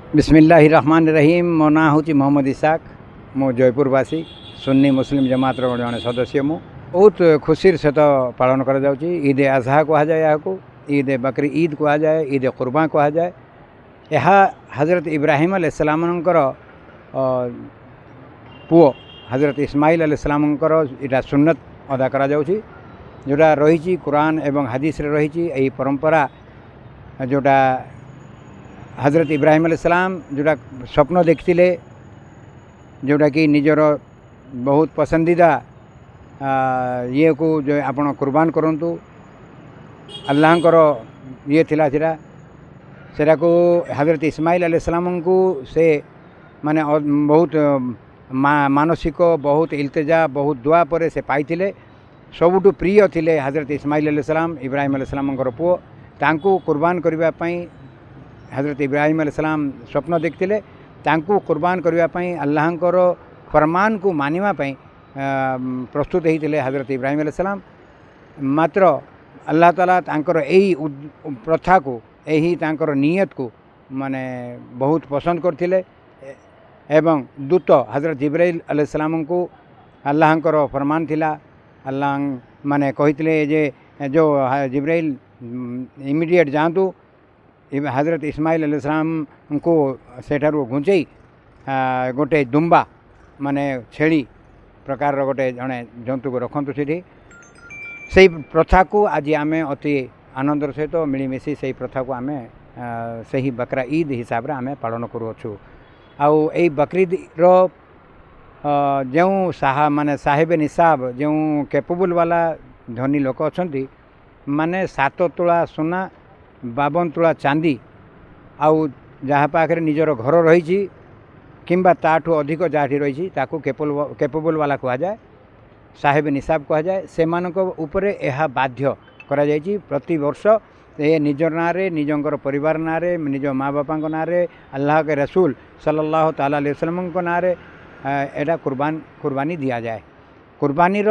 बिस्मिल्लाहिर्रहमानिर्रहीम। मो ना हूँ मोहम्मद इसाक। मो जयपुरवासी सुन्नी मुस्लिम जमातर जड़े सदस्य मु बहुत खुशी सहित पालन कर ईद आजहा कहुए या ईद बकरी ईद कहुए ईद कुर्बान कहुए। यह हजरत इब्राहिम अलैहिस्सलामकर पुओ हजरत इस्माइल अलैहिस्सलामकर इटा सुन्नत अदा करा जोटा रही कुरान एवं हदीस रे रही परंपरा जोटा हजरत इब्राहिम अलैहिस्सलाम जोटा स्वप्न देखते जोटा कि निजर बहुत पसंदीदा ये को जो आपण कुर्बान करंतु अल्लाहंकर ये थिला सेटा को हजरत इस्माइल अलैहिस्सलाम को से माने बहुत मानसिक बहुत इल्तिजा बहुत दुआ पर से पाइथिले। सबुठु प्रिय थिले हजरत इस्माइल अलैहिस्सलाम इब्राहिम अलैहिस्सलामकर पुओ। तांको कुर्बान करिबा पई हजरत इब्राहिम अलैहिस्सलाम स्वप्न देखते कुर्बान करने अल्लाहंकर फरमान को मानिबा पई प्रस्तुत होते हजरत इब्राहिम अलैहिस्सलाम। मात्र अल्लाह ताला तांकर एही प्रथा को यही तांकर नियत को माने बहुत पसंद करथिले एवं दूत हजरत जिब्राइल अलैहिस्सलाम को अल्लाहंकर फरमान थिला। अल्लाह माने कहिथिले जे जो जिब्राइल इमिडिएट जातु हजरत इस्माइल अलैहिस्सलाम को सेठारु घुंचई गोटे दुम्बा माने छेली प्रकार गोटे जड़े जंतु को रखतु से प्रथा को आज आम अति आनंदर सहित मिलमिशि से प्रथा को आम से बकरा ईद हिसाब से आम पालन करूँ। आउ बकरीद जो माने साहेब निसाब जो कैपेबल वाला धनी लोक अच्छा माने 7 तोला सोना 52 तोला चांदी आउ जहाँ पाखे निजर घर रही किंबा ताठू अधिक जहाँ रही कैपेबल वाला कहुए साहेब निसाब कहुए से उपरे यह बाध्य करा जायछि। प्रति वर्ष ये निजर ना रे निजंकर परिवार ना रे निज माँ बापा ना रे अल्लाह के रसूल सल्लल्लाहु ताला अलैहि वसल्लम को ना रे एटा कुर्बानी दिया जाए। कुर्बानी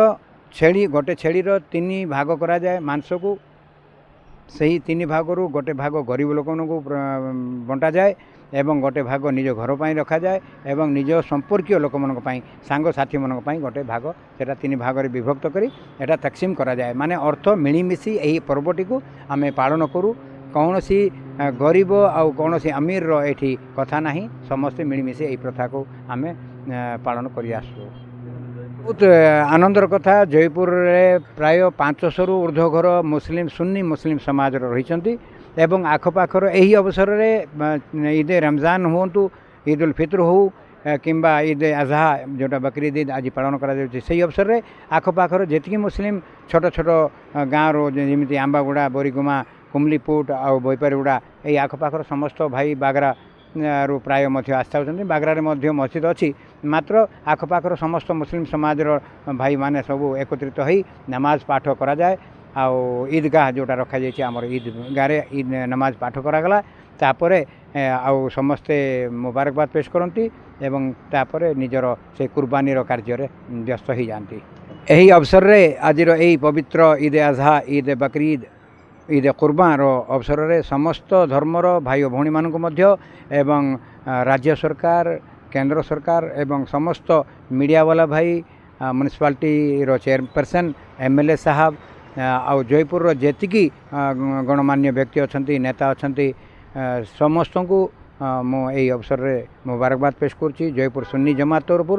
छेली गोटे छेली 3 भाग करा जाए मांस को सही 3 भागरू गोटे भाग गरीब लोक बंटा जाए एवं गोटे भाग निज घर पर रखा जाए एवं निज संपर्कीय लोक मानी सांग साथी मानक गोटे भाग से 3 भाग विभक्त करी एटा तकसीम करा जाए। माने अर्थ मिलीमिशि यही पर्वटी को आम पालन करूँ। कौन सी गरीब आउ कौन सी अमीर एठी कथा नहीं समस्ते मिलीमिशि यही प्रथा को आम पालन करी आसु। बहुत आनंदर कथा जयपुर रे प्राय 500 रु ऊर्ध्व घर मुस्लिम सुन्नी मुस्लिम समाज रही एवं आखपाखर यही अवसर में ईद रमजान हूँ ईद उल फित्र हो किंबा ईद आजहा जोटा बकरीद ईद आज पालन करा से अवसर में आखपाखर जी मुस्लिम छोट छोट गाँव जमी आंबागुड़ा बोरीगुमा कुमलीपुट आउ बैपारीगुड़ा यही आखपाखर समस्त भाई बागरा रु प्राय आस्था बागरारे मस्जिद अच्छी मात्र आखपाखर समस्त मुस्लिम समाज भाई माने सब एकत्रित हो नमाज पाठ करा जाए। आउ ईदगाह जोटा रखा जाइए आमर ईद गाँव ईद नमाज पाठ करागला तापरे आउ समस्ते मुबारकबाद पेश करती एवं तापरे निजर से कुर्बानी कार्य व्यस्त हो जाती। यही अवसर रे आज यही पवित्र ईद आजहा ईद बकरीद ईद कुर्बान अवसर रे समस्त धर्मर भाई भौणी मानक मध्य एवं राज्य सरकार केंद्र सरकार एवं समस्त मीडिया वाला भाई म्युनिसिपालिटी रो चेयरपर्सन एमएलए साहब आउ जयपुर जेतिकी गणमान्य व्यक्ति अच्छा नेता अच्छा समस्त को मो यही अवसर रे मुबारकबाद पेश करुच्ची जयपुर सुन्नी जमात तरफ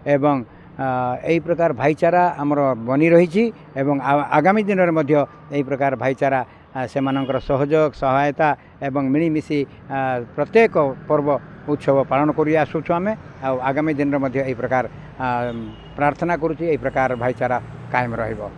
एवं यही प्रकार भाईचारा आमर बनी रही एवं आगामी दिन में यही प्रकार भाईचारा सेमानंकर सहयोग सहायता एवं मिलीमिशि प्रत्येक पर्व उत्सव पालन करी आसुछु आमे आगामी दिन में यही प्रकार प्रार्थना करुच्ची यही प्रकार भाईचारा कायम रहिबो।